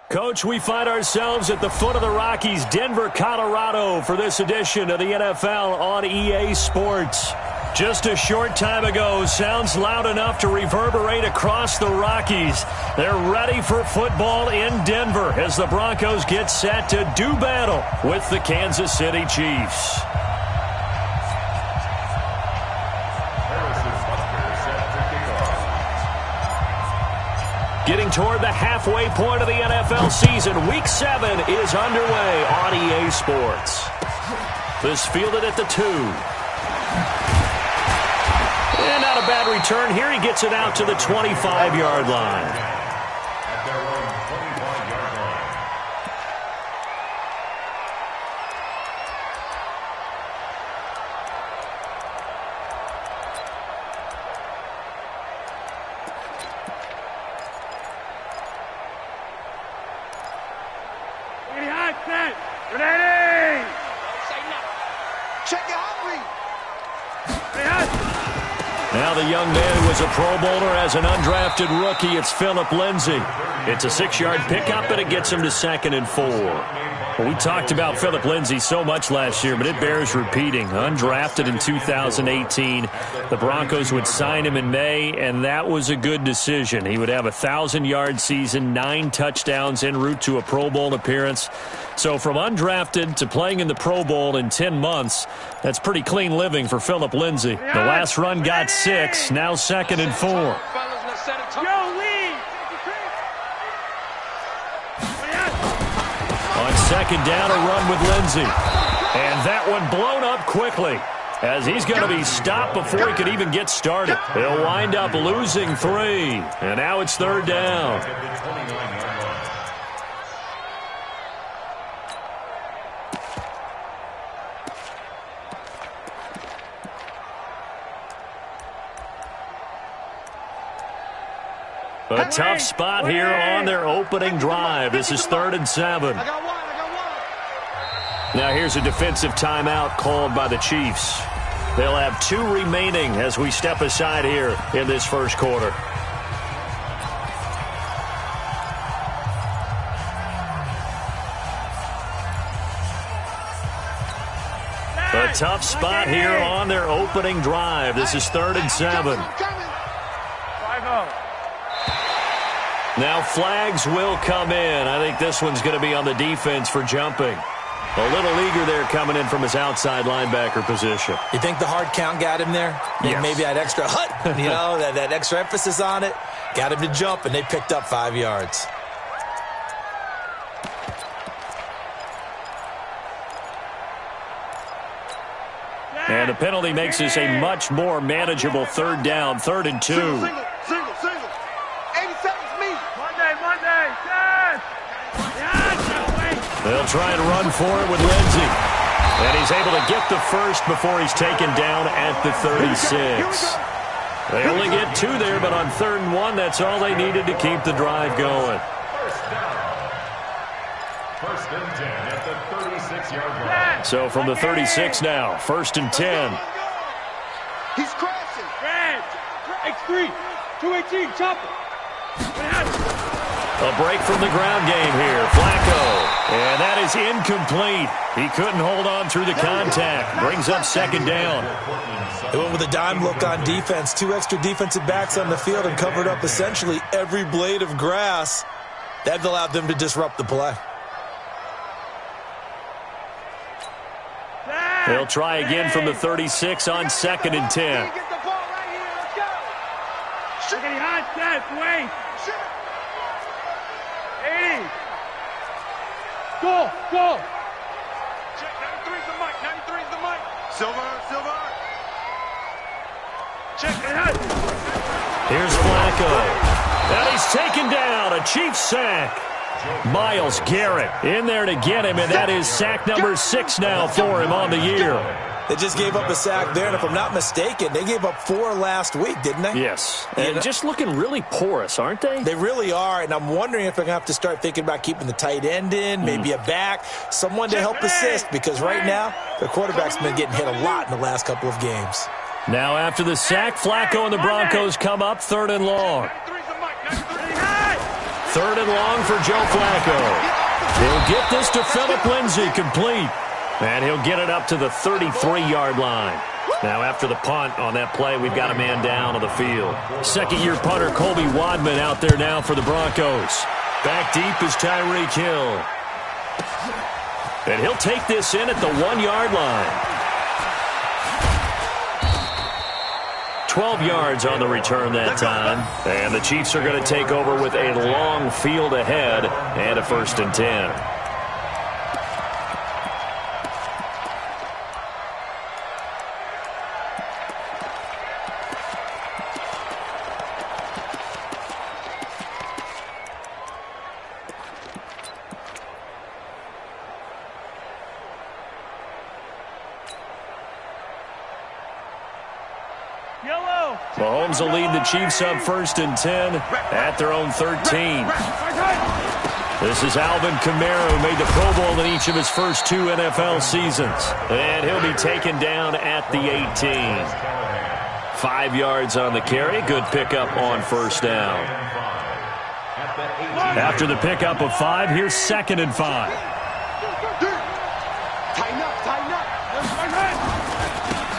Coach, we find ourselves at the foot of the Rockies, Denver, Colorado, for this edition of the NFL on EA Sports. Just a short time ago, sounds loud enough to reverberate across the Rockies. They're ready for football in Denver as the Broncos get set to do battle with the Kansas City Chiefs. Getting toward the halfway point of the NFL season, Week 7 is underway on EA Sports. This fielded at the 2. And not a bad return here. He gets it out to the 25-yard line. Now the young man who was a Pro Bowler as an undrafted rookie, it's Phillip Lindsay. It's a 6-yard pickup, and it gets him to 2nd and 4. Well, we talked about Phillip Lindsay so much last year, but it bears repeating. Undrafted in 2018, the Broncos would sign him in May, and that was a good decision. He would have a 1,000-yard season, 9 touchdowns en route to a Pro Bowl appearance. So from undrafted to playing in the Pro Bowl in 10 months, that's pretty clean living for Phillip Lindsay. The last run got 6, now 2nd and 4. On 2nd down, a run with Lindsay. And that one blown up quickly as he's going to be stopped before he could even get started. He'll wind up losing 3, and now it's 3rd down. A tough spot here on their opening drive. This is 3rd and 7. Now here's a defensive timeout called by the Chiefs. They'll have 2 remaining as we step aside here in this first quarter. A tough spot here on their opening drive. This is 3rd and 7. Now flags will come in. I think this one's going to be on the defense for jumping. A little eager there coming in from his outside linebacker position. You think the hard count got him there? Yes. Maybe that extra that extra emphasis on it. Got him to jump, and they picked up 5 yards. And the penalty makes this a much more manageable 3rd down, 3rd and 2. Single. 80 seconds, me. Monday. They'll try and run for it with Lindsay. And he's able to get the first before he's taken down at the 36. They only get 2 there, but on 3rd and 1, that's all they needed to keep the drive going. First and 10 at the 36-yard line. So from the 36 now, 1st and 10. He's crashing. X3, 218, chopper. A break from the ground game here. Flacco. And that is incomplete. He couldn't hold on through the contact. Brings up 2nd down. They went with a dime look on defense. 2 extra defensive backs on the field and covered up essentially every blade of grass. That allowed them to disrupt the play. They'll try again from the 36 on 2nd and 10. Get the ball right here. Let's go. Getting hot, Seth. Wait. 80. Go. Check, 93's the mic. 93's the mic. Silver. Check. Here's Flacco. And he's taken down. A Chiefs sack. Myles Garrett in there to get him, and that is sack number 6 now for him on the year. They just gave up a sack there, and if I'm not mistaken, they gave up 4 last week, didn't they? Yes, and just looking really porous, aren't they? They really are, and I'm wondering if they're going to have to start thinking about keeping the tight end in, maybe a back, someone to help assist, because right now, their quarterback's been getting hit a lot in the last couple of games. Now after the sack, Flacco and the Broncos come up 3rd and long. 3rd and long for Joe Flacco. He'll get this to Phillip Lindsay, complete. And he'll get it up to the 33-yard line. Now, after the punt on that play, we've got a man down on the field. Second-year punter Colby Wadman out there now for the Broncos. Back deep is Tyreek Hill. And he'll take this in at the 1-yard line. 12 yards on the return that time. And the Chiefs are going to take over with a long field ahead and a 1st and 10. Mahomes will lead the Chiefs up 1st and 10 at their own 13. This is Alvin Kamara, who made the Pro Bowl in each of his first 2 NFL seasons. And he'll be taken down at the 18. 5 yards on the carry. Good pickup on 1st down. After the pickup of 5, here's 2nd and 5.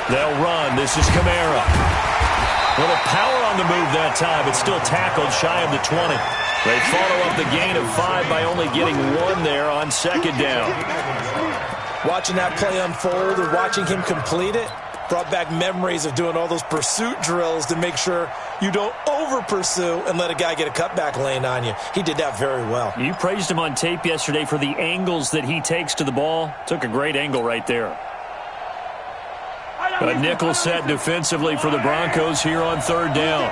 They'll run. This is Kamara. A little power on the move that time, but still tackled shy of the 20. They follow up the gain of 5 by only getting 1 there on 2nd down. Watching that play unfold and watching him complete it brought back memories of doing all those pursuit drills to make sure you don't over-pursue and let a guy get a cutback lane on you. He did that very well. You praised him on tape yesterday for the angles that he takes to the ball. Took a great angle right there. A nickel set defensively for the Broncos here on 3rd down.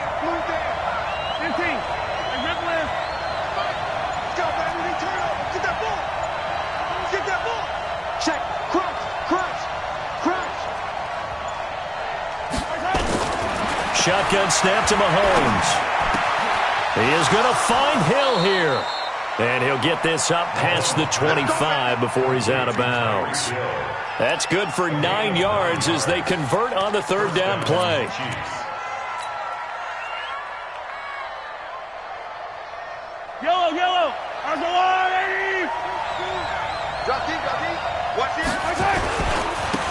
Shotgun snap to Mahomes. He is going to find Hill here. And he'll get this up past the 25 before he's out of bounds. That's good for 9 yards as they convert on the 3rd down play. Yellow. Drop deep. Watch it.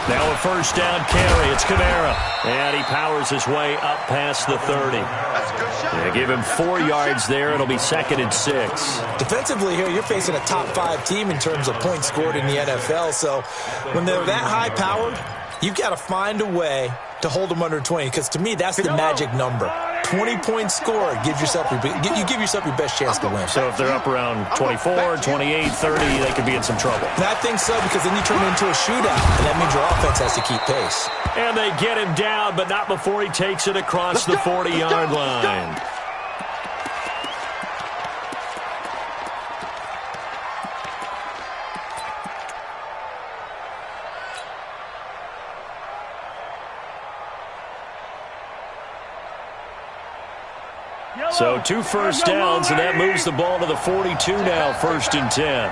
Now a 1st down carry. It's Kamara. And he powers his way up past the 30. That's a good shot. They give him 4 yards there. It'll be 2nd and 6. Defensively here, you're facing a top 5 team in terms of points scored in the NFL. So when they're that high-powered, you've got to find a way to hold them under 20. Because to me, that's the magic number. 20 points scored. You give yourself your best chance to win. So if they're up around 24, 28, 30, they could be in some trouble. And I think so, because then you turn it into a shootout, and that means your offense has to keep pace. And they get him down, but not before he takes it across the 40-yard line. So 2 first downs, and that moves the ball to the 42 now, 1st and 10.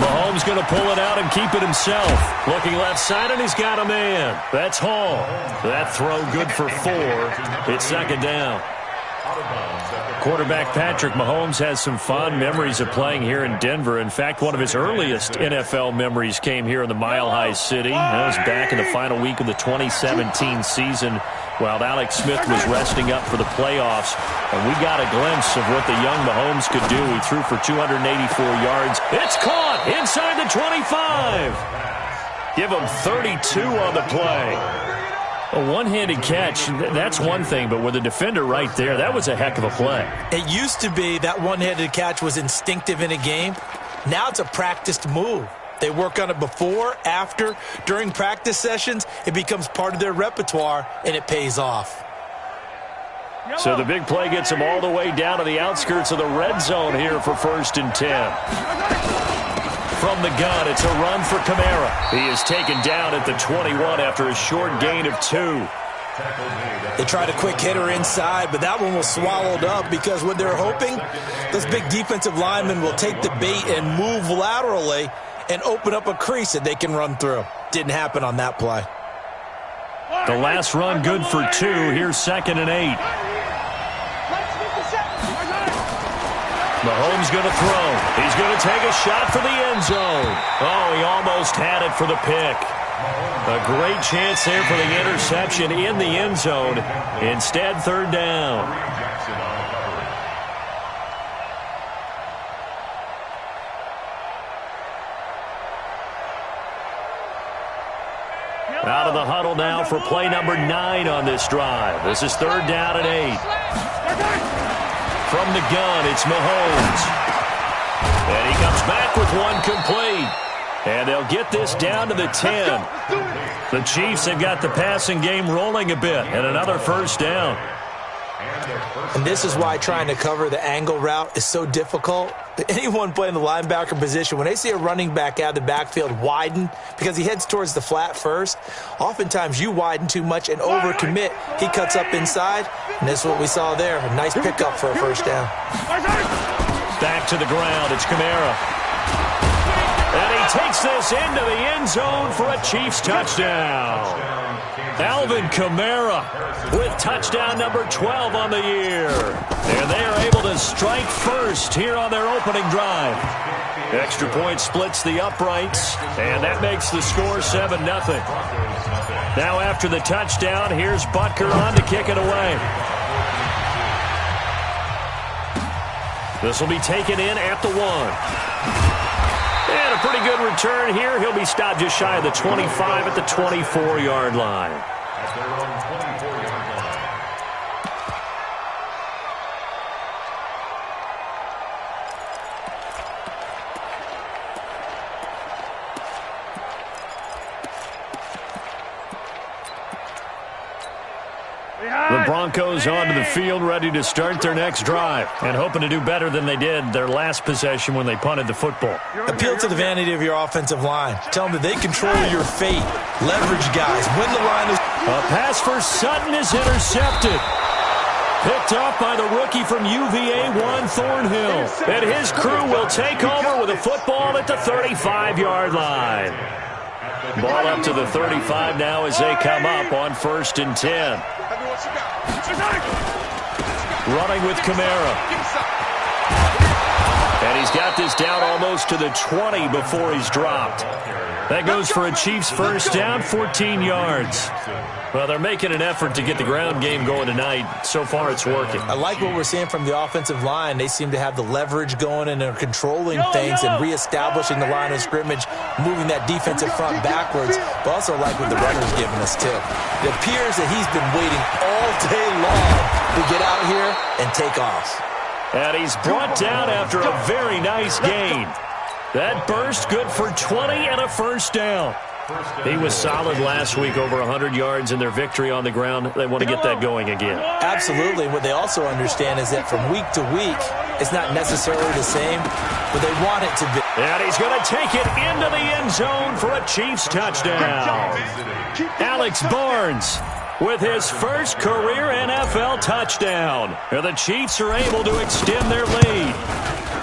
Mahomes going to pull it out and keep it himself. Looking left side, and he's got a man. That's Hall. That throw good for 4. It's 2nd down. Quarterback Patrick Mahomes has some fond memories of playing here in Denver. In fact, one of his earliest NFL memories came here in the Mile High City. That was back in the final week of the 2017 season while Alex Smith was resting up for the playoffs. And we got a glimpse of what the young Mahomes could do. He threw for 284 yards. It's caught inside the 25. Give him 32 on the play. A one-handed catch, that's one thing, but with a defender right there, that was a heck of a play. It used to be that one-handed catch was instinctive in a game. Now it's a practiced move. They work on it before, after, during practice sessions. It becomes part of their repertoire, and it pays off. So the big play gets them all the way down to the outskirts of the red zone here for 1st and 10. From the gun, it's a run for Kamara. He is taken down at the 21 after a short gain of 2. They tried a quick hitter inside, but that one was swallowed up because what they're hoping, those big defensive linemen will take the bait and move laterally and open up a crease that they can run through. Didn't happen on that play. The last run good for 2. Here's 2nd and 8. Mahomes going to throw. He's going to take a shot for the end zone. Oh, he almost had it for the pick. A great chance there for the interception in the end zone. Instead, third down. Out of the huddle now for play number 9 on this drive. This is third down and 8. From the gun, it's Mahomes. And he comes back with one complete. And they'll get this down to the 10. The Chiefs have got the passing game rolling a bit. And another first down. And this is why trying to cover the angle route is so difficult. Anyone playing the linebacker position, when they see a running back out of the backfield widen because he heads towards the flat first, oftentimes you widen too much and overcommit. He cuts up inside, and this is what we saw there. A nice pickup for a first down. Back to the ground. It's Kamara. And he takes this into the end zone for a Chiefs touchdown. Alvin Kamara with touchdown number 12 on the year. And they are able to strike first here on their opening drive. Extra point splits the uprights, and that makes the score 7-0. Now after the touchdown, here's Butker on to kick it away. This will be taken in at the 1. And a pretty good return here. He'll be stopped just shy of the 25 at the 24-yard line. The Broncos onto the field, ready to start their next drive, and hoping to do better than they did their last possession when they punted the football. Appeal to the vanity of your offensive line. Tell them that they control your fate. Leverage guys. Win the line. A pass for Sutton is intercepted. Picked off by the rookie from UVA, Juan Thornhill. And his crew will take over with a football at the 35-yard line. Ball up to the 35 now as they come up on 1st and 10. Running with Kamara. And he's got this down almost to the 20 before he's dropped. That goes for a Chiefs first down, 14 yards. Well, they're making an effort to get the ground game going tonight. So far, it's working. I like what we're seeing from the offensive line. They seem to have the leverage going, and they're controlling things and reestablishing the line of scrimmage, moving that defensive front backwards. But also like what the runner's giving us, too. It appears that he's been waiting all day long to get out here and take off. And he's brought down after a very nice gain. That burst good for 20 and a first down. He was solid last week, over 100 yards in their victory on the ground. They want to get that going again. Absolutely. What they also understand is that from week to week, it's not necessarily the same, but they want it to be. And he's going to take it into the end zone for a Chiefs touchdown. Alex Barnes with his first career NFL touchdown. And the Chiefs are able to extend their lead.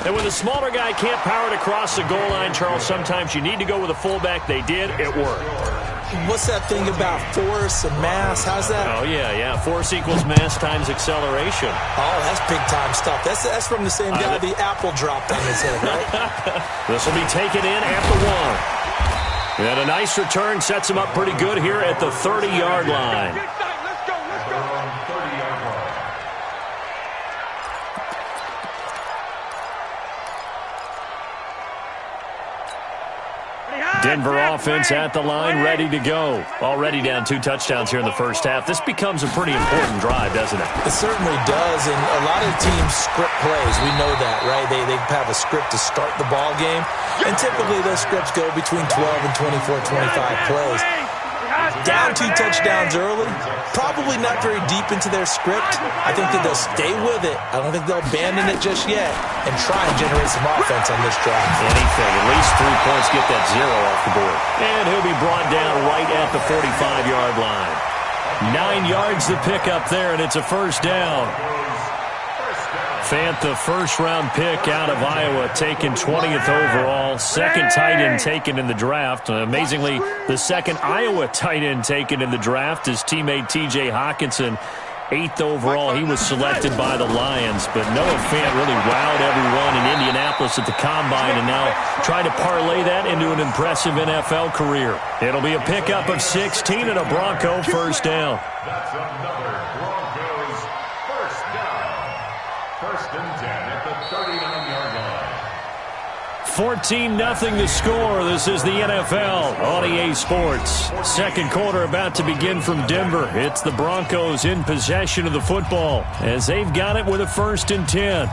And when the smaller guy can't power it across the goal line, Charles, sometimes you need to go with a fullback. They did. It worked. What's that thing about force and mass? How's that? Oh, yeah. Force equals mass times acceleration. Oh, that's big-time stuff. That's from the same guy the apple dropped on his head, right? This will be taken in at the 1. And a nice return sets him up pretty good here at the 30-yard line. Denver offense at the line, ready to go. Already down 2 touchdowns here in the first half. This becomes a pretty important drive, doesn't it? It certainly does, and a lot of teams script plays. We know that, right? They have a script to start the ball game, and typically those scripts go between 12 and 24, 25 plays. Down 2 touchdowns early, probably not very deep into their script. I think that they'll stay with it. I don't think they'll abandon it just yet and try and generate some offense on this drive. Anything. At least 3 points, get that 0 off the board. And he'll be brought down right at the 45-yard line. 9 yards to pick up there, and it's a first down. Fant, the first-round pick out of Iowa, taken 20th overall. Second tight end taken in the draft. Amazingly, the second Iowa tight end taken in the draft is teammate T.J. Hawkinson. 8th overall, he was selected by the Lions, but Noah Fant really wowed everyone in Indianapolis at the Combine and now trying to parlay that into an impressive NFL career. It'll be a pickup of 16 and a Bronco first down. That's another Broncos first down. First and 10 at the 39-yard line. 14-0 the score. This is the NFL on EA Sports. Second quarter about to begin from Denver. It's the Broncos in possession of the football as they've got it with a 1st and 10.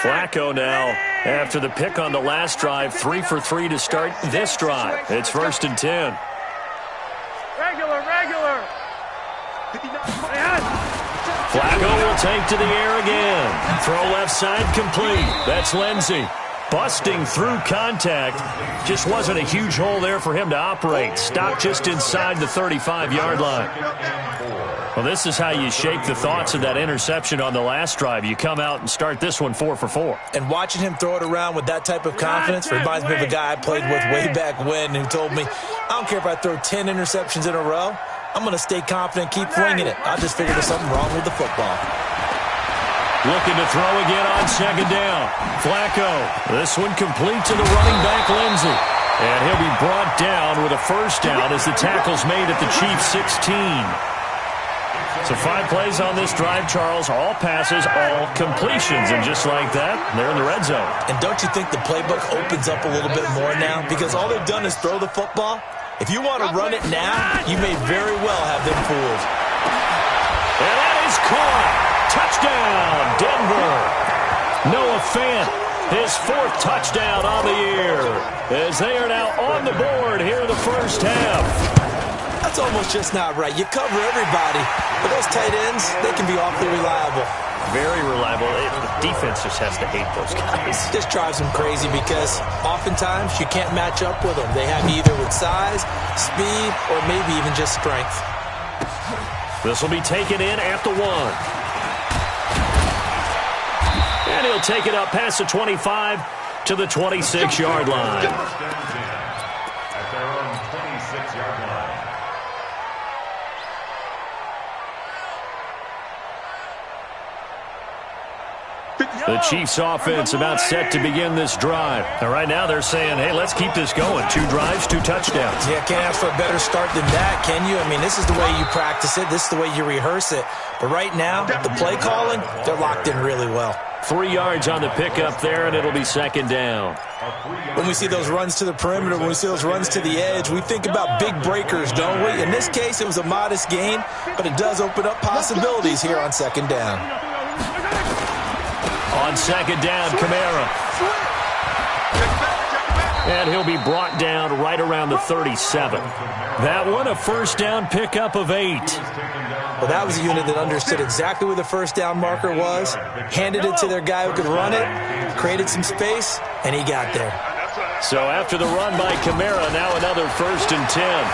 Flacco now, after the pick on the last drive, 3 for 3 to start this drive. It's 1st and 10. Regular. Flacco will take to the air again. Throw left side complete. That's Lindsey. Busting through contact. Just wasn't a huge hole there for him to operate. Stopped just inside the 35-yard line. Well, this is how you shake the thoughts of that interception on the last drive. You come out and start this one 4 for 4. And watching him throw it around with that type of confidence reminds me of a guy I played with way back when who told me, I don't care if I throw 10 interceptions in a row. I'm going to stay confident, keep winging it. I just figured there's something wrong with the football. Looking to throw again on 2nd down. Flacco. This one complete to the running back, Lindsey. And he'll be brought down with a 1st down as the tackle's made at the Chiefs' 16. So 5 plays on this drive, Charles. All passes, all completions. And just like that, they're in the red zone. And don't you think the playbook opens up a little bit more now? Because all they've done is throw the football. If you want to run it now, you may very well have them fooled. And that is caught. Touchdown, Denver. Noah Fant, his 4th touchdown on the year, as they are now on the board here in the first half. That's almost just not right. You cover everybody, but those tight ends, they can be awfully reliable. Very reliable. The defense just has to hate those guys. This drives them crazy because oftentimes you can't match up with them. They have either with size, speed, or maybe even just strength. This will be taken in at the 1. And he'll take it up past the 25 to the 26-yard line. At their own 26-yard line. The Chiefs offense about set to begin this drive. And right now they're saying, hey, let's keep this going. 2 drives, 2 touchdowns. Yeah, can't ask for a better start than that, can you? I mean, this is the way you practice it. This is the way you rehearse it. But right now, the play calling, they're locked in really well. 3 yards on the pickup there, and it'll be 2nd down. When we see those runs to the perimeter, when we see those runs to the edge, we think about big breakers, don't we? In this case, it was a modest gain, but it does open up possibilities here on 2nd down. On 2nd down, Kamara. And he'll be brought down right around the 37. That one, a 1st down pickup of 8. Well, that was a unit that understood exactly where the 1st down marker was, handed it to their guy who could run it, created some space, and he got there. So after the run by Kamara, now another 1st and 10.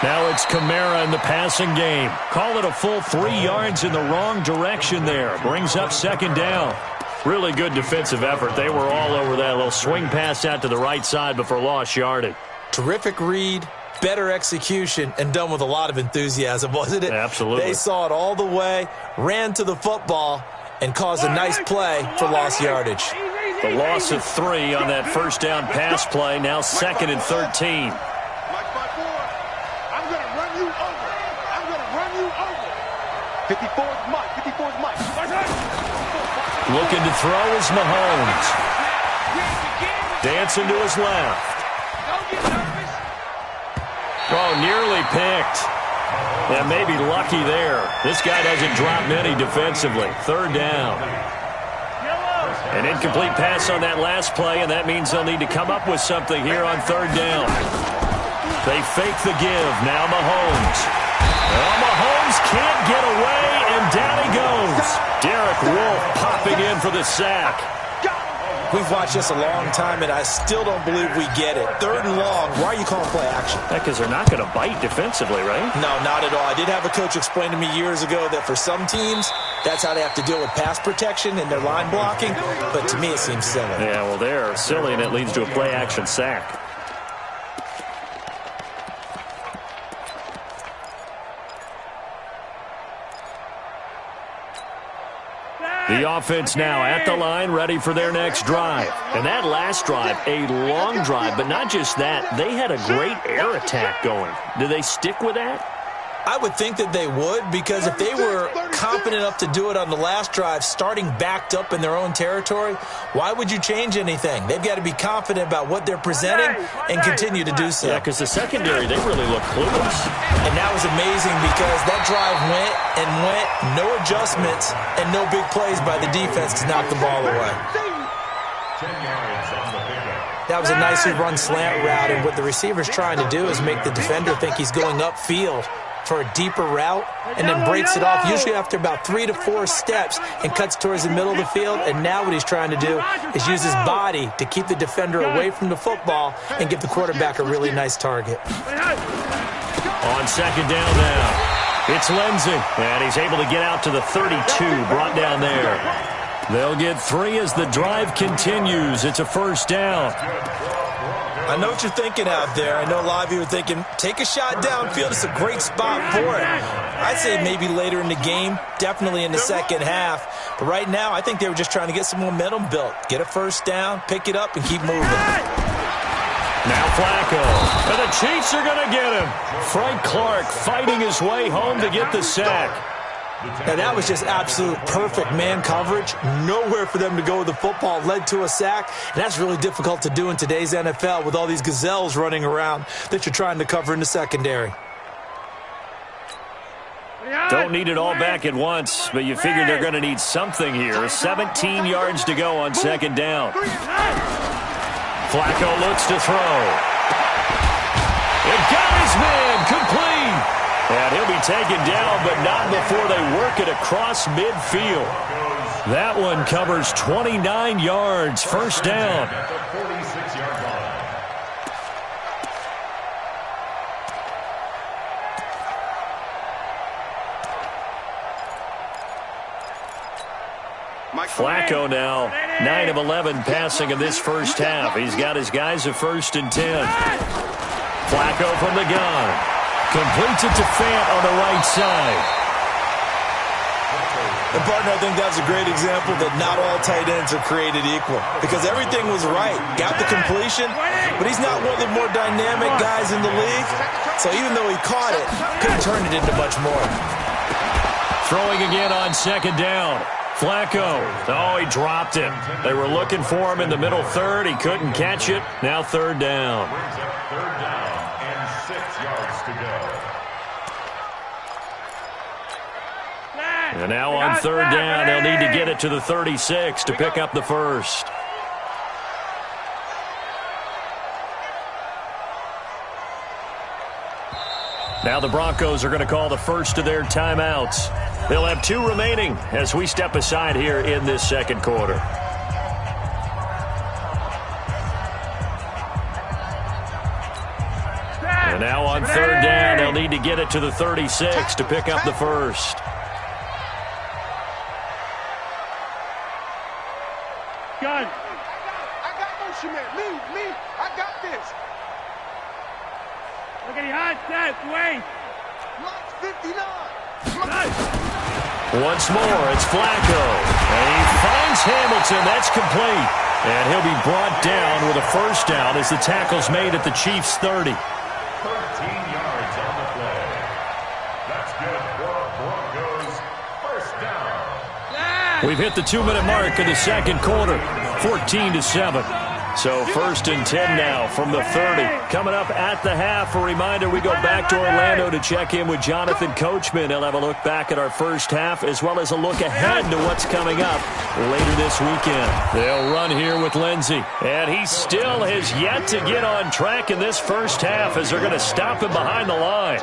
Now it's Kamara in the passing game. Call it a full 3 yards in the wrong direction there. Brings up 2nd down. Really good defensive effort. They were all over that little swing pass out to the right side before lost yardage. Terrific read, better execution, and done with a lot of enthusiasm, wasn't it? Absolutely. They saw it all the way, ran to the football, and caused a nice play for lost yardage. The loss of 3 on that 1st down pass play. Now 2nd and 13. I'm going to run you over. I'm going to run you over. 54's Mike. 54's Mike. Looking to throw is Mahomes. Dancing to his left. Oh, nearly picked. Yeah, maybe lucky there. This guy doesn't drop many defensively. 3rd down. An incomplete pass on that last play, and that means they'll need to come up with something here on 3rd down. They fake the give. Now Mahomes. Well, Mahomes can't get away, and down he goes. Derek Wolfe popping in for the sack. We've watched this a long time, and I still don't believe we get it. 3rd and long. Why are you calling play action? Because they're not going to bite defensively, right? No, not at all. I did have a coach explain to me years ago that for some teams, That's how they have to deal with pass protection and their line blocking. But to me, it seems silly. Yeah, well, they're silly, and it leads to a play-action sack. The offense now at the line, ready for their next drive. And that last drive, a long drive, but not just that. They had a great air attack going. Do they stick with that? I would think that they would, because if they were confident enough to do it on the last drive, starting backed up in their own territory, why would you change anything? They've got to be confident about what they're presenting and continue to do so. Yeah, because the secondary, they really look clueless. And that was amazing because that drive went and went, no adjustments, and no big plays by the defense to knock the ball away. 10 yards on the pickup. That was a nicely run slant route, and what the receiver's trying to do is make the defender think he's going upfield for a deeper route, and then breaks it off, usually after about 3 to 4 steps, and cuts towards the middle of the field. And now what he's trying to do is use his body to keep the defender away from the football and give the quarterback a really nice target. On second down now, it's Lindsey, and he's able to get out to the 32, brought down there. They'll get 3 as the drive continues. It's a first down. I know what you're thinking out there. I know a lot of you are thinking, take a shot downfield. It's a great spot for it. I'd say maybe later in the game, definitely in the second half. But right now, I think they were just trying to get some momentum built. Get a first down, pick it up, and keep moving. Now Flacco. And the Chiefs are going to get him. Frank Clark fighting his way home to get the sack. Now, that was just absolute perfect man coverage. Nowhere for them to go with the football. Led to a sack. And that's really difficult to do in today's NFL with all these gazelles running around that you're trying to cover in the secondary. Don't need it all back at once, but you figure they're going to need something here. 17 yards to go on second down. Flacco looks to throw. It got his man complete. And he'll be taken down, but not before they work it across midfield. That one covers 29 yards. First down. Flacco now 9 of 11 passing in this first half. He's got his guys at 1st and 10. Flacco from the gun. Completes it to Fant on the right side. And, partner, I think that's a great example that not all tight ends are created equal, because everything was right. Got the completion, but he's not one of the more dynamic guys in the league. So even though he caught it, couldn't turn it into much more. Throwing again on second down. Flacco. Oh, he dropped it. They were looking for him in the middle third. He couldn't catch it. Now third down. Third down and 6 yards to go. And now on third down, they'll need to get it to the 36 to pick up the first. Now the Broncos are going to call the first of their timeouts. They'll have 2 remaining as we step aside here in this second quarter. And now on third down, they'll need to get it to the 36 to pick up the first. Gun. I got motion, man. Me. I got this. Look at the hot set. Wait. Lock 59. Once more, it's Flacco. And he finds Hamilton. That's complete. And he'll be brought down with a first down as the tackle's made at the Chiefs' 30. 13 yards on the play. That's good for Broncos. First down. We've hit the 2-minute mark of the second quarter. 14-7. So 1st and 10 now from the 30. Coming up at the half, a reminder, we go back to Orlando to check in with Jonathan Coachman. He'll have a look back at our first half as well as a look ahead to what's coming up later this weekend. They'll run here with Lindsey. And he still has yet to get on track in this first half as they're going to stop him behind the line.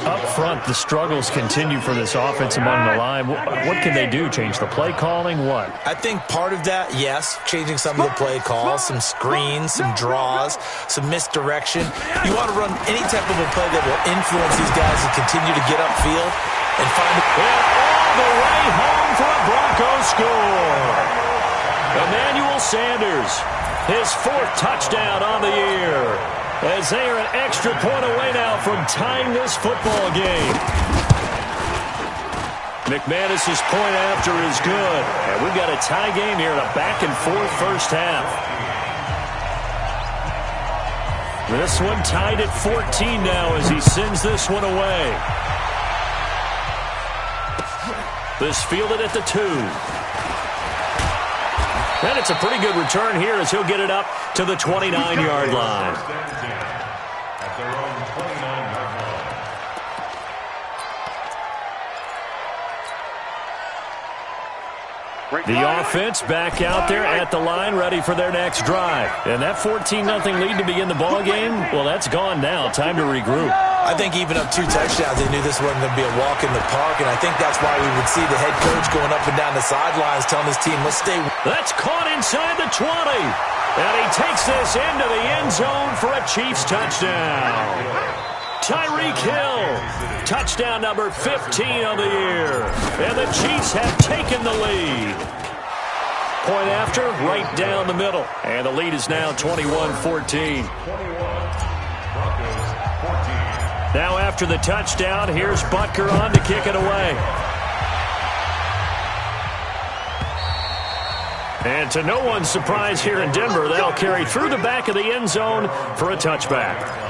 Up front, the struggles continue for this offense among the line. What can they do? Change the play calling? What? I think part of that, yes, changing some of the play calls, some screens, some draws, some misdirection. You want to run any type of a play that will influence these guys and continue to get upfield and find the... the way home for a Broncos score. Emmanuel Sanders, his 4th touchdown on the year, as they are an extra point away now from tying this football game. McManus's point after is good. And we've got a tie game here in a back-and-forth first half. This one tied at 14 now as he sends this one away. This fielded at the 2. And it's a pretty good return here as he'll get it up to the 29-yard line. At their own 29-yard line. The offense back out there at the line, ready for their next drive. And that 14-0 lead to begin the ball game, well, that's gone now. Time to regroup. I think even up 2 touchdowns, they knew this wasn't going to be a walk in the park, and I think that's why we would see the head coach going up and down the sidelines telling his team, let's stay. That's caught inside the 20. And he takes this into the end zone for a Chiefs touchdown. Tyreek Hill, touchdown number 15 of the year. And the Chiefs have taken the lead. Point after, right down the middle. And the lead is now 21-14. Now after the touchdown, here's Butker on to kick it away. And to no one's surprise here in Denver, they'll carry through the back of the end zone for a touchback.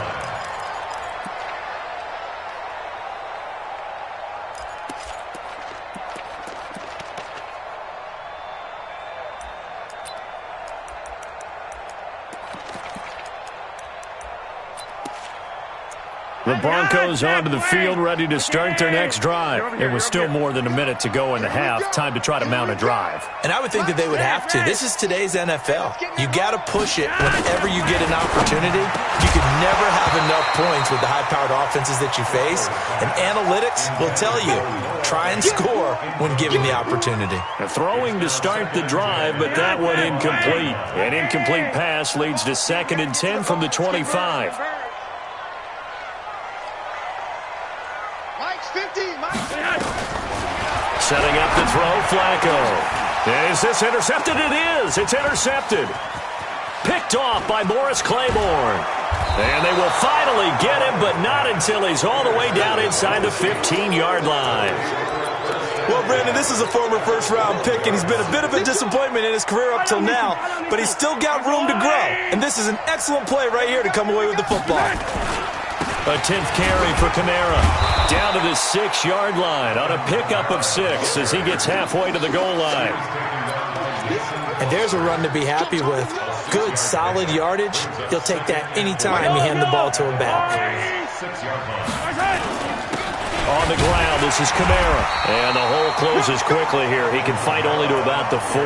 The Broncos onto the field, ready to start their next drive. It was still more than a minute to go in the half. Time to try to mount a drive. And I would think that they would have to. This is today's NFL. You got to push it whenever you get an opportunity. You can never have enough points with the high-powered offenses that you face. And analytics will tell you, try and score when given the opportunity. Throwing to start the drive, but that one incomplete. An incomplete pass leads to 2nd and 10 from the 25. Setting up the throw, Flacco. Is this intercepted? It is. It's intercepted. Picked off by Morris Claiborne. And they will finally get him, but not until he's all the way down inside the 15-yard line. Well, Brandon, this is a former first-round pick, and he's been a bit of a disappointment in his career up till now, but he's still got room to grow. And this is an excellent play right here to come away with the football. A 10th carry for Kamara. Down to the 6-yard line on a pickup of 6 as he gets halfway to the goal line. And there's a run to be happy with. Good, solid yardage. He'll take that anytime you hand the ball to him back. On the ground, this is Kamara. And the hole closes quickly here. He can fight only to about the 4.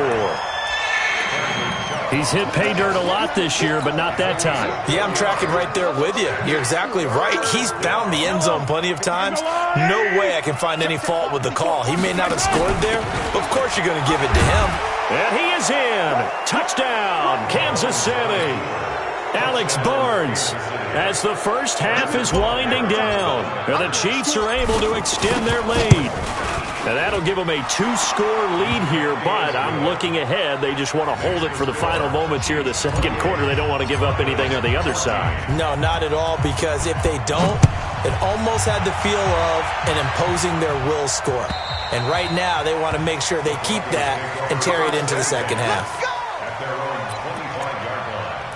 He's hit pay dirt a lot this year, but not that time. Yeah, I'm tracking right there with you. You're exactly right. He's found the end zone plenty of times. No way I can find any fault with the call. He may not have scored there, but of course you're going to give it to him. And he is in. Touchdown, Kansas City. Alex Barnes, as the first half is winding down. And the Chiefs are able to extend their lead. And that'll give them a 2-score lead here, but I'm looking ahead. They just want to hold it for the final moments here of the second quarter. They don't want to give up anything on the other side. No, not at all, because if they don't, it almost had the feel of an imposing their will score. And right now, they want to make sure they keep that and carry it into the second half. At their own 25-yard line.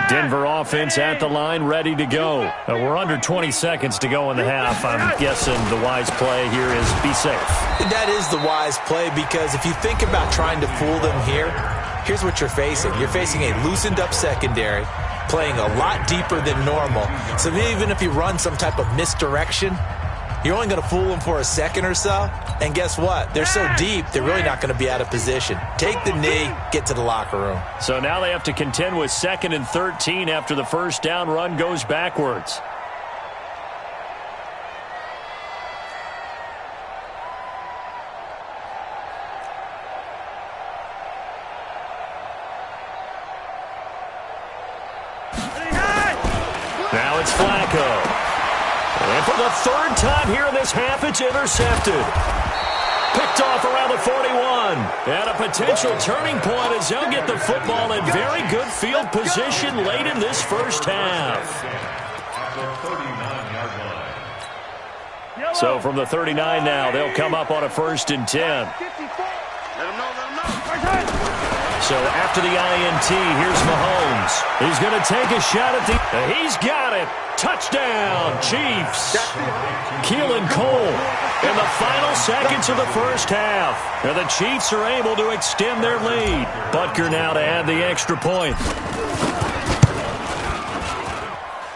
Denver offense at the line, ready to go. We're under 20 seconds to go in the half. I'm guessing the wise play here is be safe. That is the wise play, because if you think about trying to fool them here, here's what you're facing. You're facing a loosened up secondary, playing a lot deeper than normal. So even if you run some type of misdirection, you're only going to fool them for a second or so. And guess what? They're so deep, they're really not going to be out of position. Take the knee, get to the locker room. So now they have to contend with 2nd and 13 after the first down run goes backwards. Now it's Flacco. And for the third time here in this half, it's intercepted. Picked off around the 41. And a potential turning point as they'll get the football in very good field position late in this first half. So from the 39 now, they'll come up on a 1st and 10. So after the INT, here's Mahomes. He's going to take a shot at the... He's got it. Touchdown, Chiefs. Keelan Cole in the final seconds of the first half. And the Chiefs are able to extend their lead. Butker now to add the extra point.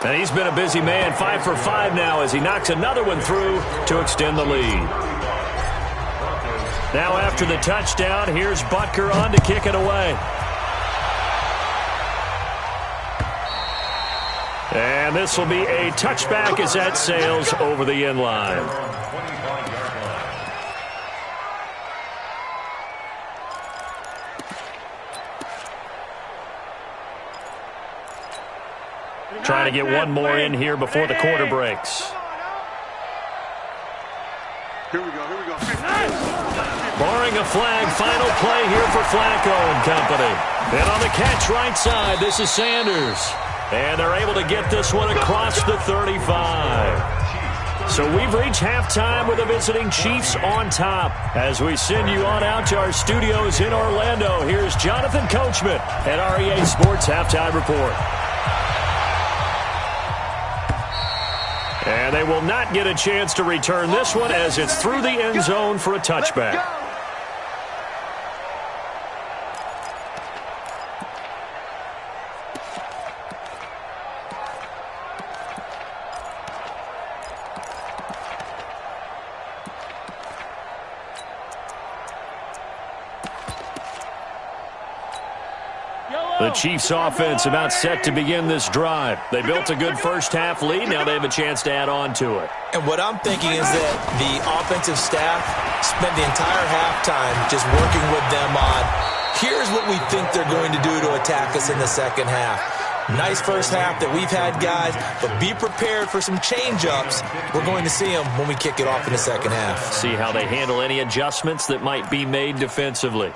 And he's been a busy man, 5 for 5 now as he knocks another one through to extend the lead. Now after the touchdown, here's Butker on to kick it away. And this will be a touchback as that sails over the end line. Trying to get one more in here before the quarter breaks. Here we go. Barring a flag, final play here for Flacco and company. And on the catch right side, this is Sanders. And they're able to get this one across the 35. So we've reached halftime with the visiting Chiefs on top. As we send you on out to our studios in Orlando, here's Jonathan Coachman at REA Sports Halftime Report. And they will not get a chance to return this one as it's through the end zone for a touchback. The Chiefs offense about set to begin this drive. They built a good first half lead. Now they have a chance to add on to it. And what I'm thinking is that the offensive staff spent the entire halftime just working with them on, here's what we think they're going to do to attack us in the second half. Nice first half that we've had, guys, but be prepared for some change-ups. We're going to see them when we kick it off in the second half. See how they handle any adjustments that might be made defensively.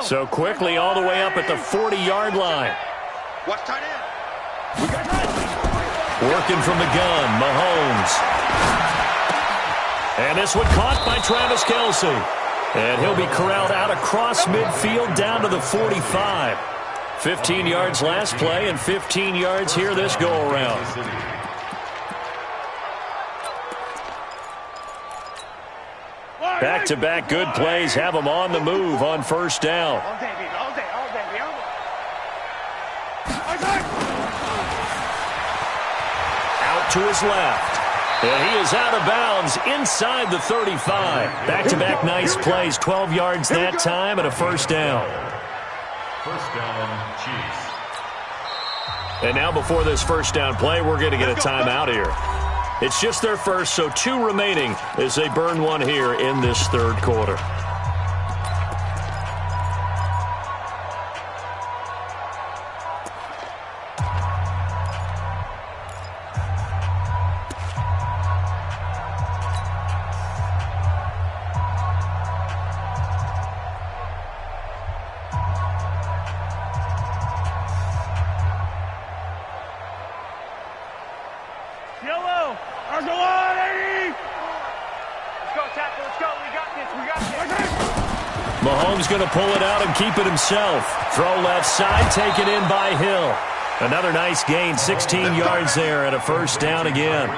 So quickly all the way up at the 40-yard line. Watch tight end. Working from the gun, Mahomes. And this one caught by Travis Kelce. And he'll be corralled out across midfield down to the 45. 15 yards last play and 15 yards here this go-around. Back-to-back good plays have them on the move on first down. Out to his left. And he is out of bounds inside the 35. Back-to-back nice plays, 12 yards that time and a first down. First down, Chiefs. And now before this first down play, we're going to get a timeout here. It's just their first, so 2 remaining as they burn one here in this third quarter. Mahomes going to pull it out and keep it himself. Throw left side, taken in by Hill. Another nice gain, 16 yards there and a first down again.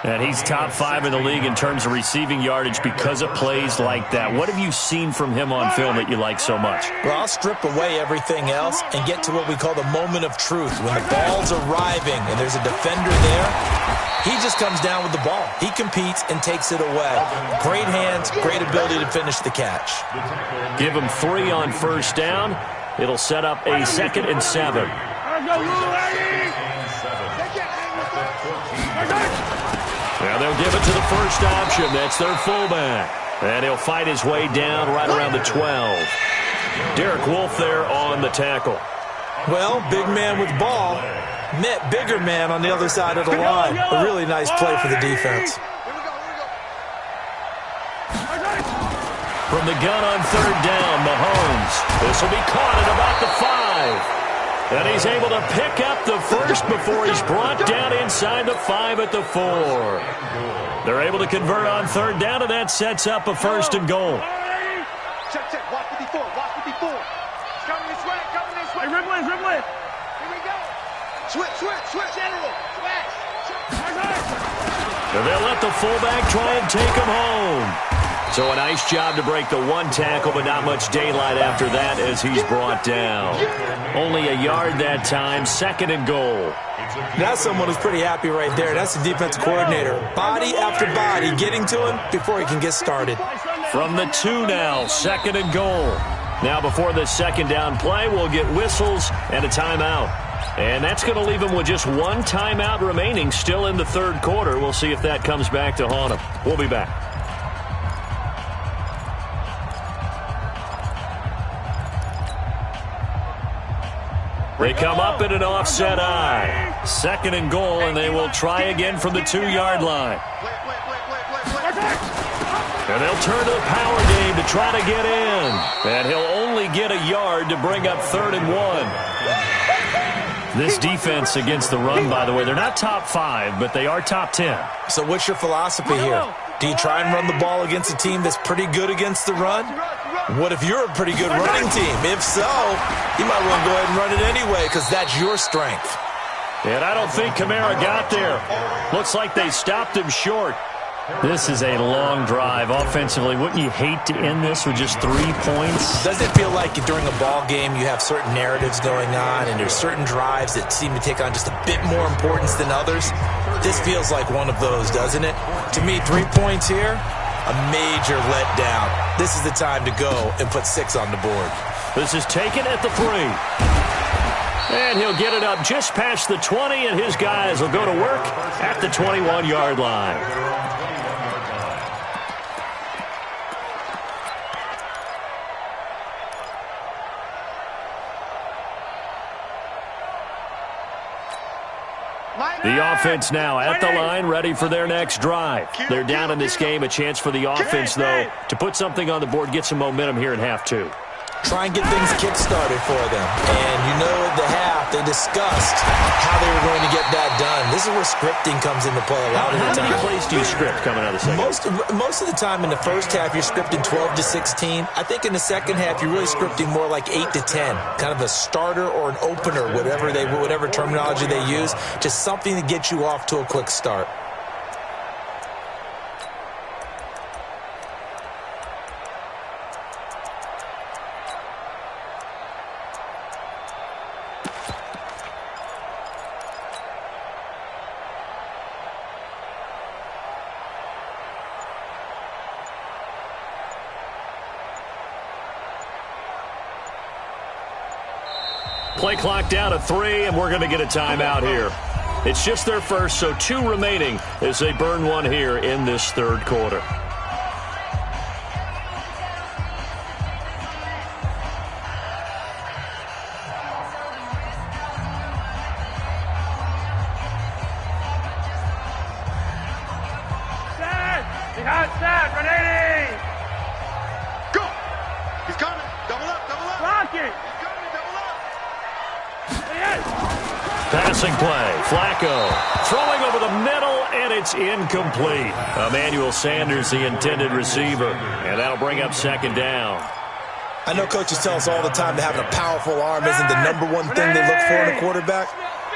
And he's top 5 in the league in terms of receiving yardage because of plays like that. What have you seen from him on film that you like so much? Well, I'll strip away everything else and get to what we call the moment of truth. When the ball's arriving and there's a defender there, he just comes down with the ball. He competes and takes it away. Great hands, great ability to finish the catch. Give him 3 on first down. It'll set up a 2nd and 7. Now they'll give it to the first option. That's their fullback. And he'll fight his way down right around the 12. Derek Wolfe there on the tackle. Well, big man with ball met bigger man on the other side of the line. A really nice play for the defense. From the gun on third down, Mahomes. This will be caught at about the 5. And he's able to pick up the first before he's brought down inside the 5 at the 4. They're able to convert on third down, and that sets up a first and goal. Check, check. Watch 54. Watch 54. Coming this way. Coming this way. Dribble it, dribble it. Here we go. Switch, switch, switch. General. Switch. And they'll let the fullback try and take him home. So a nice job to break the one tackle, but not much daylight after that as he's brought down. Only a yard that time, second and goal. That's someone who's pretty happy right there. That's the defense coordinator. Body after body getting to him before he can get started. From the 2 now, second and goal. Now before the second down play, we'll get whistles and a timeout. And that's going to leave him with just one timeout remaining still in the third quarter. We'll see if that comes back to haunt him. We'll be back. They come up in an offset eye. Second and goal, and they will try again from the 2-yard line. And they'll turn to the power game to try to get in. And he'll only get a yard to bring up third and 1. This defense against the run, by the way, they're not top 5, but they are top 10. So what's your philosophy here? Do you try and run the ball against a team that's pretty good against the run? What if you're a pretty good running team? If so, you might want to go ahead and run it anyway because that's your strength. And I don't think Kamara got there. Looks like they stopped him short. This is a long drive offensively. Wouldn't you hate to end this with just 3 points? Doesn't it feel like during a ball game you have certain narratives going on and there's certain drives that seem to take on just a bit more importance than others? This feels like one of those, doesn't it? To me, 3 points here, a major letdown. This is the time to go and put 6 on the board. This is taken at the 3. And he'll get it up just past the 20, and his guys will go to work at the 21-yard line. The offense now at the line, ready for their next drive. They're down in this game. A chance for the offense, though, to put something on the board, get some momentum here in half 2. Try and get things kick-started for them. And you know at the half, they discussed how they were going to get that done. This is where scripting comes into play a lot of the time. How many plays do you script coming out of the second? Most of the time in the first half, you're scripting 12 to 16. I think in the second half, you're really scripting more like 8 to 10. Kind of a starter or an opener, whatever terminology they use. Just something to get you off to a quick start. Play clock down to 3, and we're going to get a timeout here. It's just their first, so 2 remaining as they burn one here in this third quarter. Set, Renee! Go! He's coming. Double up, double up. Block it! He's coming, double up. Passing play. Flacco throwing over the middle, and it's incomplete. Emmanuel Sanders, the intended receiver, and that'll bring up second down. I know coaches tell us all the time that having a powerful arm isn't the number one thing they look for in a quarterback.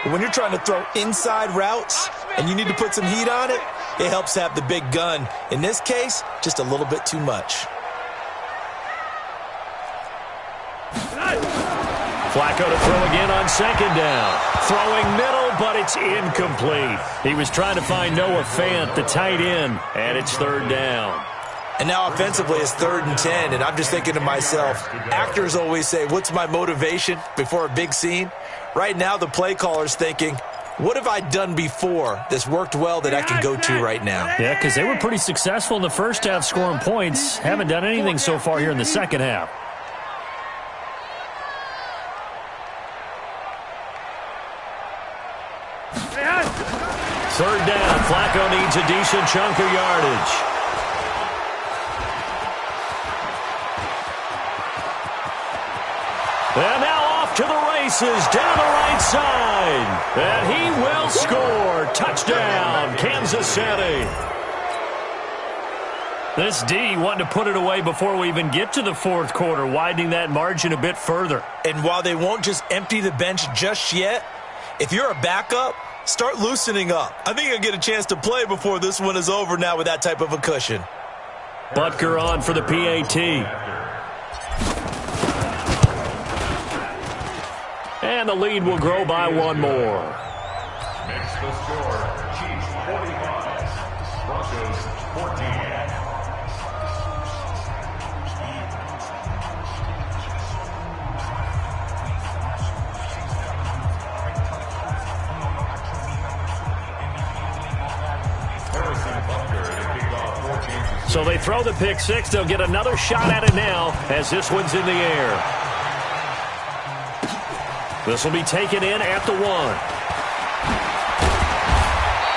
But when you're trying to throw inside routes and you need to put some heat on it, it helps have the big gun. In this case, just a little bit too much. Flacco to throw again on second down. Throwing middle, but it's incomplete. He was trying to find Noah Fant, the tight end, and it's third down. And now offensively it's 3rd and 10, and I'm just thinking to myself, actors always say, what's my motivation before a big scene? Right now the play caller's thinking, what have I done before that's worked well that I can go to right now? Yeah, because they were pretty successful in the first half scoring points. Haven't done anything so far here in the second half. Third down. Flacco needs a decent chunk of yardage. And now off to the races down the right side. And he will score. Touchdown, Kansas City. This D wanting to put it away before we even get to the fourth quarter, widening that margin a bit further. And while they won't just empty the bench just yet, if you're a backup, start loosening up. I think you'll get a chance to play before this one is over now with that type of a cushion. Butker on for the PAT. And the lead will grow by one more. Makes the score. Chiefs 45. Broncos 14. So they throw the pick six. They'll get another shot at it now as this one's in the air. This will be taken in at the 1.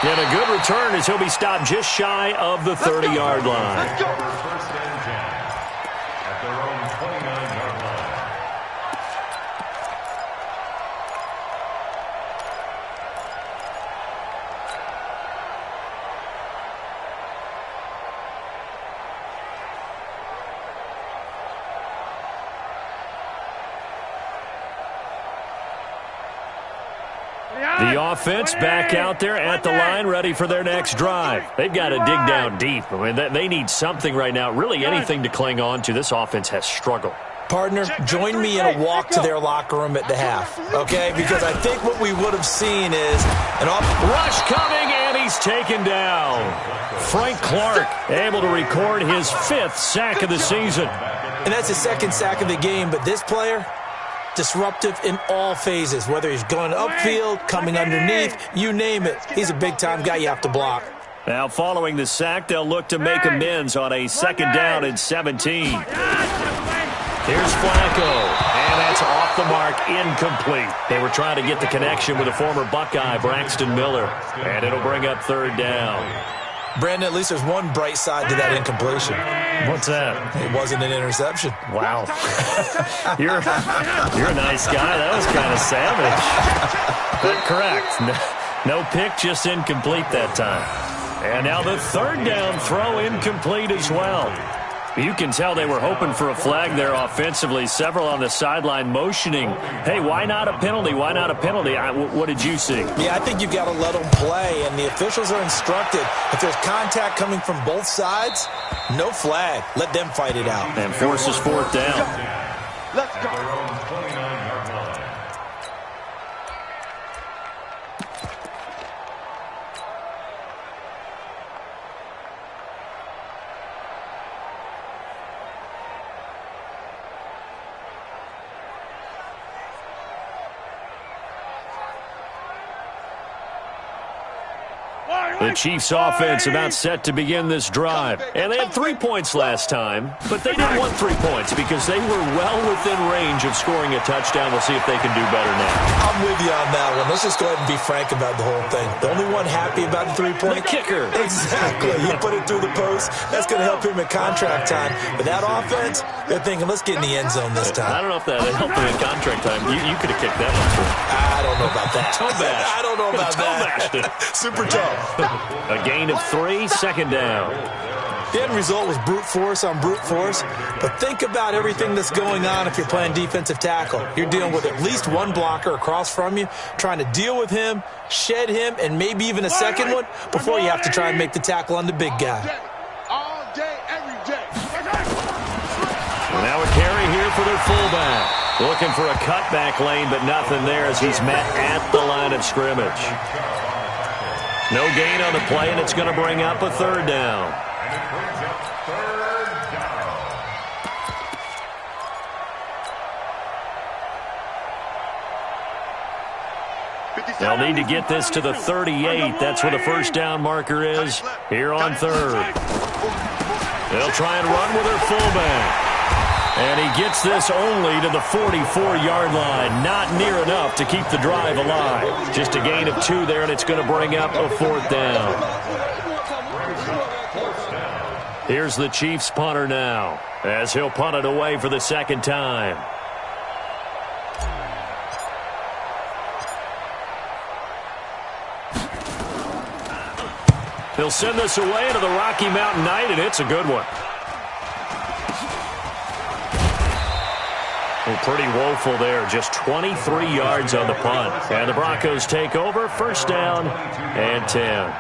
And a good return as he'll be stopped just shy of the 30-yard line. Let's go. First and 10 at their own 29-yard line. The offense back out there at the line, ready for their next drive. They've got to dig down deep. I mean, they need something right now, really anything to cling on to. This offense has struggled. Partner, join me in a walk to their locker room at the half, okay? Because I think what we would have seen is an rush coming, and he's taken down. Frank Clark able to record his 5th sack of the season. And that's his 2nd sack of the game, but this player, disruptive in all phases, whether he's going upfield, coming underneath, you name it. He's a big-time guy you have to block. Now, following the sack, they'll look to make amends on a 2nd down and 17. Here's Flacco, and that's off the mark, incomplete. They were trying to get the connection with a former Buckeye, Braxton Miller, and it'll bring up 3rd down. Brandon, at least there's one bright side to that incompletion. What's that? It wasn't an interception. Wow. You're a nice guy. That was kind of savage. But correct. No pick, just incomplete that time. And now the 3rd down throw incomplete as well. You can tell they were hoping for a flag there offensively. Several on the sideline motioning, hey, why not a penalty? Why not a penalty? What did you see? Yeah, I think you've got to let them play, and the officials are instructed. If there's contact coming from both sides, no flag. Let them fight it out. And forces 4th down. Let's go. Their own 29-yard line. The Chiefs offense about set to begin this drive. And they had 3 points last time, but they didn't want 3 points because they were well within range of scoring a touchdown. We'll see if they can do better now. I'm with you on that one. Let's just go ahead and be frank about the whole thing. The only one happy about the 3-point? The kicker. Exactly. You put it through the post. That's going to help him in contract time. But that offense, they're thinking, let's get in the end zone this time. I don't know if that helped him in contract time. You could have kicked that one through. I don't know about that. Toe bash. I don't know about that. Super toe. A gain of 3, 2nd down. The end result was brute force on brute force, but think about everything that's going on if you're playing defensive tackle. You're dealing with at least one blocker across from you, trying to deal with him, shed him, and maybe even a second one before you have to try and make the tackle on the big guy. All day, every day. Well, now a carry here for their fullback. Looking for a cutback lane, but nothing there as he's met at the line of scrimmage. No gain on the play, and it's going to bring up a 3rd down. And it brings up 3rd down. They'll need to get this to the 38. That's where the 1st down marker is here on 3rd. They'll try and run with their fullback. And he gets this only to the 44-yard line. Not near enough to keep the drive alive. Just a gain of 2 there, and it's going to bring up a 4th down. Here's the Chiefs punter now, as he'll punt it away for the 2nd time. He'll send this away to the Rocky Mountain Knight, and it's a good one. Well, pretty woeful there. Just 23 yards on the punt. And the Broncos take over. 1st down and 10.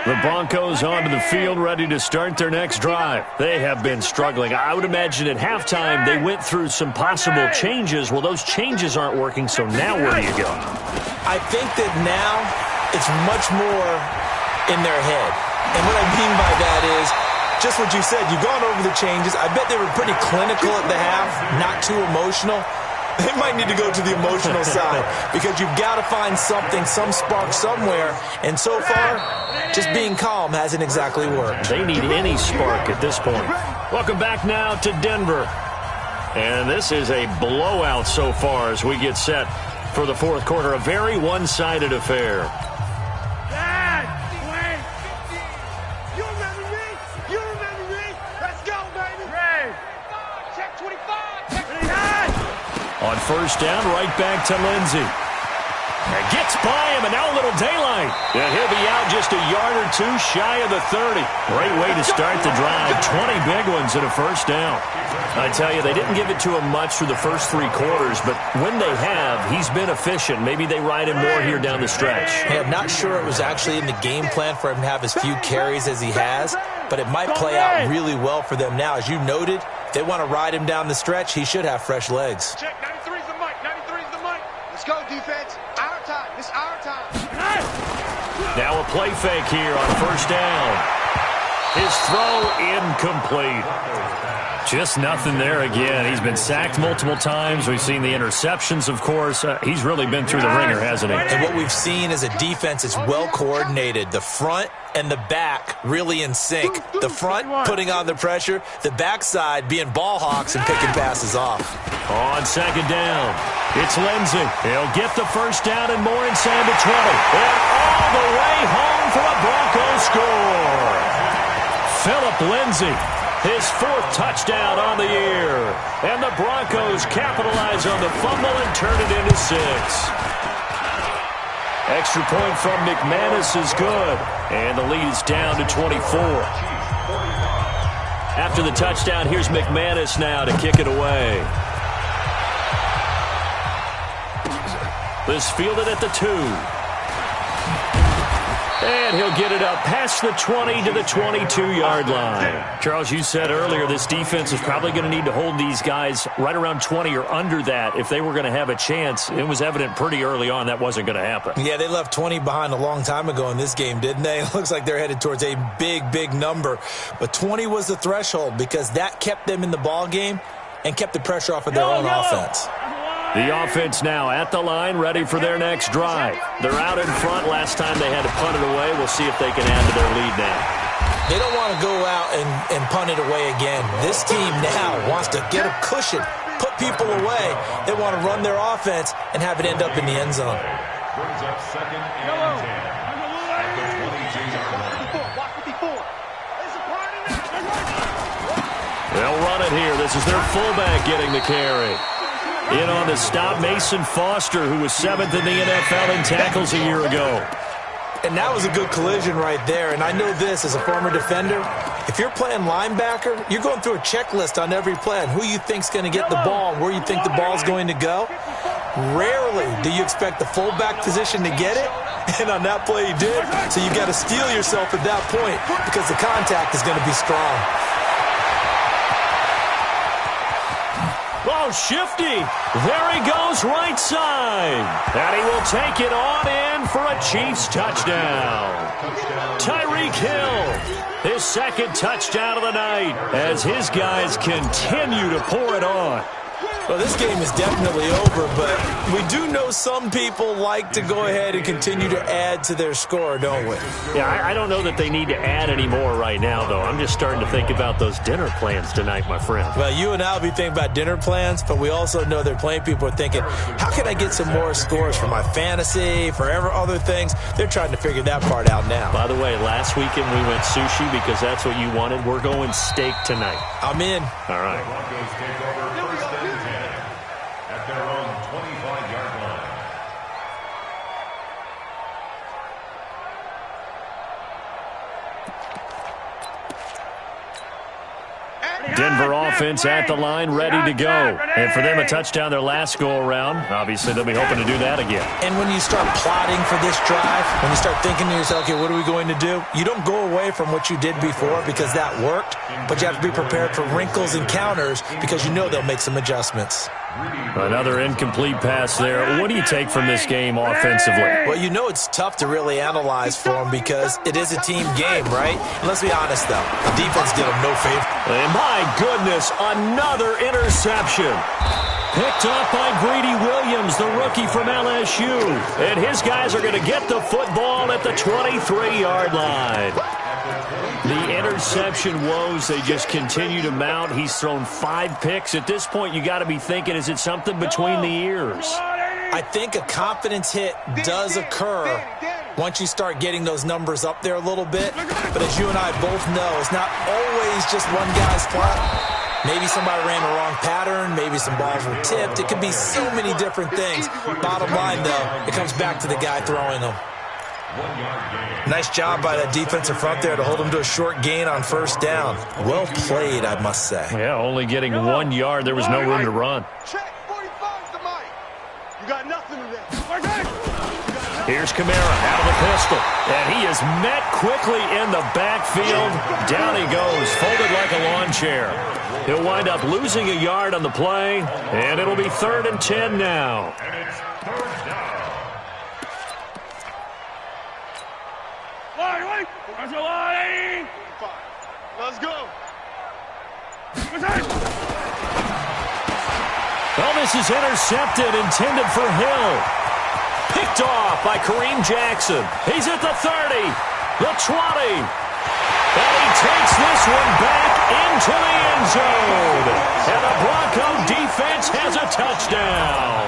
The Broncos onto the field, ready to start their next drive. They have been struggling. I would imagine at halftime they went through some possible changes. Well, those changes aren't working, so now where do you go? I think that now it's much more in their head. And what I mean by that is just what you said. You've gone over the changes. I bet they were pretty clinical at the half, not too emotional. They might need to go to the emotional side because you've got to find something, some spark somewhere. And so far, just being calm hasn't exactly worked. They need any spark at this point. Welcome back now to Denver. And this is a blowout so far as we get set for the 4th quarter. A very one-sided affair. Dad, wait. You remember me? You remember me? Let's go, baby. Ray. Check 25. Check 25. On 1st down, right back to Lindsey. And gets by him, and now a little daylight. And he'll be out just a yard or 2 shy of the 30. Great way to start the drive. 20 big ones and a 1st down. I tell you, they didn't give it to him much through the first 3 quarters, but when they have, he's been efficient. Maybe they ride him more here down the stretch. Hey, I'm not sure it was actually in the game plan for him to have as few carries as he has, but it might play out really well for them now. As you noted, they want to ride him down the stretch. He should have fresh legs. Check, 93's the mic, 93's the mic. Let's go, defense. Our time. It's our time. Now a play fake here on 1st down. His throw incomplete. Just nothing there again. He's been sacked multiple times. We've seen the interceptions, of course. He's really been through the ringer, hasn't he? And what we've seen is a defense that's well coordinated. The front and the back really in sync. The front putting on the pressure. The backside being ball hawks and picking passes off. On 2nd down, it's Lindsey. He'll get the 1st down and more inside the 20. And all the way home for a Broncos score. Phillip Lindsey. His 4th touchdown on the year. And the Broncos capitalize on the fumble and turn it into 6. Extra point from McManus is good. And the lead is down to 24. After the touchdown, here's McManus now to kick it away. This fielded at the 2. And he'll get it up past the 20 to the 22-yard line. Charles, you said earlier this defense is probably going to need to hold these guys right around 20 or under that if they were going to have a chance. It was evident pretty early on that wasn't going to happen. Yeah, they left 20 behind a long time ago in this game, didn't they? It looks like they're headed towards a big, big number. But 20 was the threshold because that kept them in the ball game and kept the pressure off of their own offense. The offense now at the line, ready for their next drive. They're out in front. Last time they had to punt it away. We'll see if they can add to their lead now. They don't want to go out and punt it away again. This team now wants to get a cushion, put people away. They want to run their offense and have it end up in the end zone. Brings up 2nd and 10. At the 22. They'll run it here. This is their fullback getting the carry. In on the stop, Mason Foster, who was 7th in the NFL in tackles a year ago. And that was a good collision right there. And I know this as a former defender. If you're playing linebacker, you're going through a checklist on every play on who you think's going to get the ball and where you think the ball's going to go. Rarely do you expect the fullback position to get it. And on that play, he did. So you got to steel yourself at that point because the contact is going to be strong. Oh, shifty. There he goes right side. And he will take it on in for a Chiefs touchdown. Tyreek Hill, his 2nd touchdown of the night as his guys continue to pour it on. Well, this game is definitely over, but we do know some people like to go ahead and continue to add to their score, don't we? Yeah, I don't know that they need to add any more right now, though. I'm just starting to think about those dinner plans tonight, my friend. Well, you and I will be thinking about dinner plans, but we also know there are plenty of people are thinking, how can I get some more scores for my fantasy, for other things? They're trying to figure that part out now. By the way, last weekend we went sushi because that's what you wanted. We're going steak tonight. I'm in. All right. Broncos take over first and 10 at their own 25-yard line. Denver offense at the line, ready to go. And for them, a touchdown their last go-around. Obviously, they'll be hoping to do that again. And when you start plotting for this drive, when you start thinking to yourself, okay, what are we going to do? You don't go away from what you did before because that worked, but you have to be prepared for wrinkles and counters because you know they'll make some adjustments. Another incomplete pass there. What do you take from this game offensively? Well, you know it's tough to really analyze for them because it is a team game, right? And let's be honest, though. The defense did them no favor. And my goodness, another interception. Picked up by Greedy Williams, the rookie from LSU. And his guys are going to get the football at the 23-yard line. The interception woes, they just continue to mount. He's thrown 5 picks. At this point, you got to be thinking, is it something between the ears? I think a confidence hit does occur once you start getting those numbers up there a little bit. But as you and I both know, it's not always just one guy's fault. Maybe somebody ran the wrong pattern. Maybe some balls were tipped. It could be so many different things. Bottom line, though, it comes back to the guy throwing them. Nice job by that defensive front there to hold him to a short gain on first down. Well played, I must say. Yeah, only getting 1 yard. There was no room to run. Check 45's the mic. You got nothing to that. Here's Kamara out of the pistol. And he is met quickly in the backfield. Down he goes, folded like a lawn chair. He'll wind up losing a yard on the play, and it'll be 3rd and 10 now. And it's 3rd down. Let's go. Well, this is intercepted, intended for Hill. Picked off by Kareem Jackson. He's at the 30, the 20. And he takes this one back into the end zone. And the Bronco defense has a touchdown.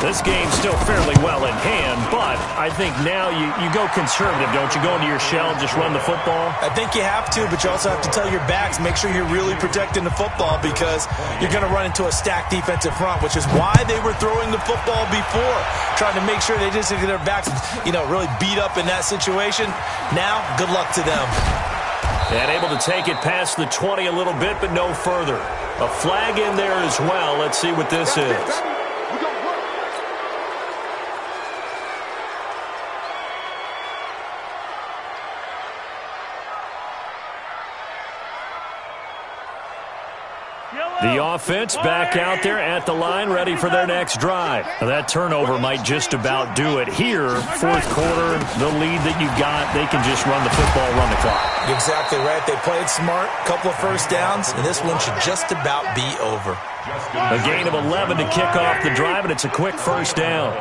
This game's still fairly well in hand, but I think now you go conservative, don't you? Go into your shell and just run the football? I think you have to, but you also have to tell your backs, make sure you're really protecting the football because you're going to run into a stacked defensive front, which is why they were throwing the football before, trying to make sure they just get their backs, really beat up in that situation. Now, good luck to them. And able to take it past the 20 a little bit, but no further. A flag in there as well. Let's see what this is. The offense back out there at the line, ready for their next drive. Now, that turnover might just about do it here. 4th quarter, the lead that you got, they can just run the football, run the clock. Exactly right. They played smart, couple of first downs, and this one should just about be over. A gain of 11 to kick off the drive, and it's a quick first down.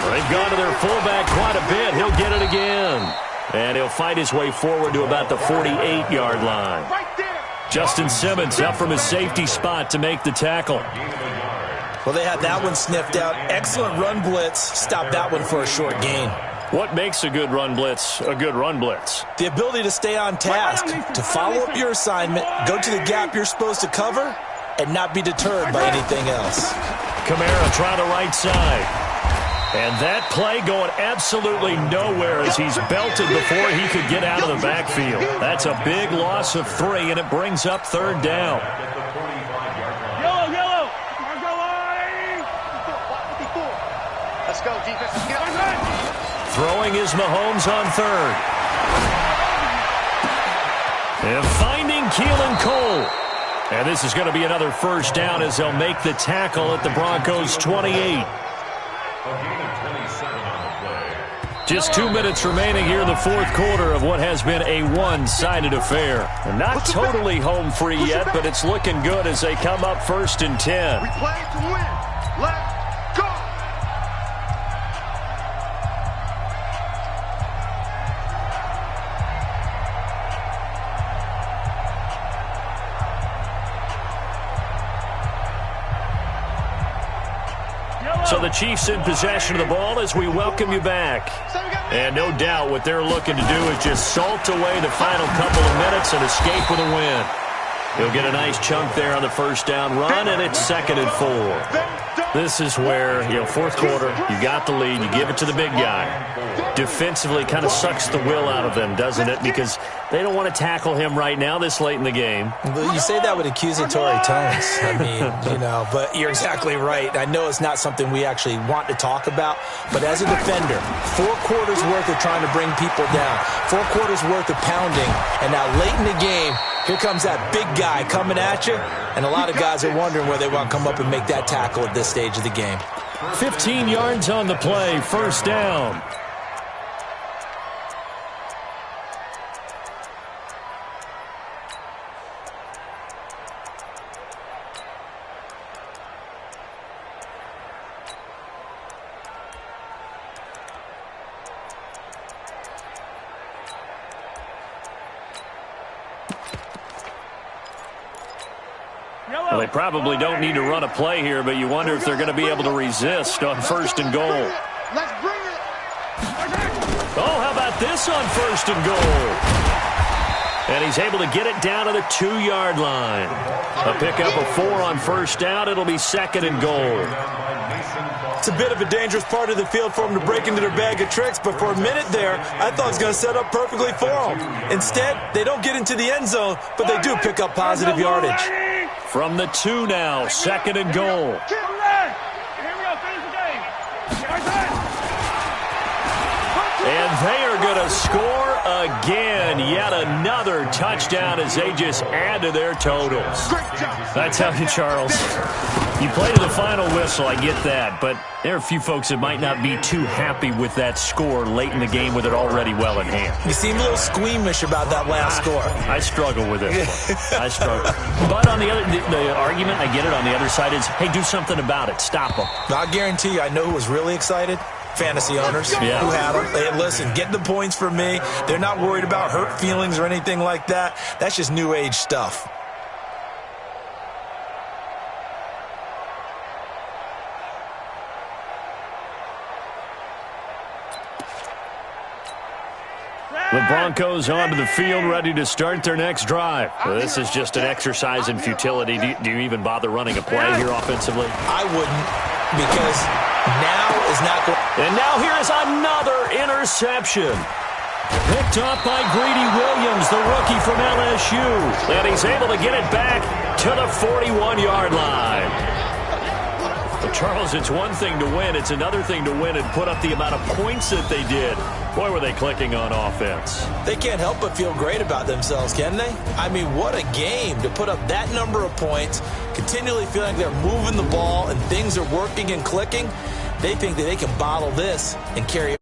They've gone to their fullback quite a bit. He'll get it again. And he'll fight his way forward to about the 48-yard line. Justin Simmons up from his safety spot to make the tackle. Well, they had that one sniffed out. Excellent run blitz. Stopped that one for a short gain. What makes a good run blitz a good run blitz? The ability to stay on task, to follow up your assignment, go to the gap you're supposed to cover, and not be deterred by anything else. Kamara trying the right side. And that play going absolutely nowhere as he's belted before he could get out of the backfield. That's a big loss of 3, and it brings up 3rd down. Yellow. Let's go, defense. Throwing is Mahomes on 3rd. And finding Keelan Cole. And this is going to be another first down as they'll make the tackle at the Broncos' 28. A gain of 27 on the play. Just 2 minutes remaining here in the fourth quarter of what has been a one-sided affair. And not totally home free yet, but it's looking good as they come up 1st and 10. We play to win. Let's go. So the Chiefs in possession of the ball as we welcome you back. And no doubt what they're looking to do is just salt away the final couple of minutes and escape with a win. He'll get a nice chunk there on the first down run, and it's 2nd and 4. This is where, fourth quarter, you got the lead, you give it to the big guy. Defensively kind of sucks the will out of them, doesn't it? Because they don't want to tackle him right now this late in the game. Well, you say that with accusatory tones. I mean, but you're exactly right. I know it's not something we actually want to talk about, but as a defender, 4 quarters worth of trying to bring people down, 4 quarters worth of pounding, and now late in the game, here comes that big guy coming at you, and a lot of guys are wondering where they want to come up and make that tackle at this stage of the game. 15 yards on the play, first down. Well, they probably don't need to run a play here, but you wonder if they're going to be able to resist on 1st and goal. Let's bring it. Oh, how about this on 1st and goal? And he's able to get it down to the 2-yard line. A pickup of 4 on 1st down. It'll be 2nd and goal. It's a bit of a dangerous part of the field for them to break into their bag of tricks, but for a minute there, I thought it was going to set up perfectly for them. Instead, they don't get into the end zone, but they do pick up positive yardage. From the 2 now, 2nd and goal. And they are going to score again. Yet another touchdown as they just add to their totals. I tell you, Charles, you play to the final whistle, I get that, but there are a few folks that might not be too happy with that score late in the game with it already well in hand. You seem a little squeamish about that last score. I struggle with it. I struggle. But on the argument, I get it, on the other side is, hey, do something about it. Stop them. I guarantee you, I know who was really excited. Fantasy owners who had them. They had, listen, get the points for me. They're not worried about hurt feelings or anything like that. That's just new age stuff. The Broncos onto the field, ready to start their next drive. This is just an exercise in futility. Do you even bother running a play here offensively? I wouldn't, because now is not going. And now here is another interception. Picked up by Greedy Williams, the rookie from LSU. And he's able to get it back to the 41-yard line. Well, Charles, it's one thing to win. It's another thing to win and put up the amount of points that they did. Boy, were they clicking on offense. They can't help but feel great about themselves, can they? I mean, what a game to put up that number of points, continually feeling they're moving the ball and things are working and clicking. They think that they can bottle this and carry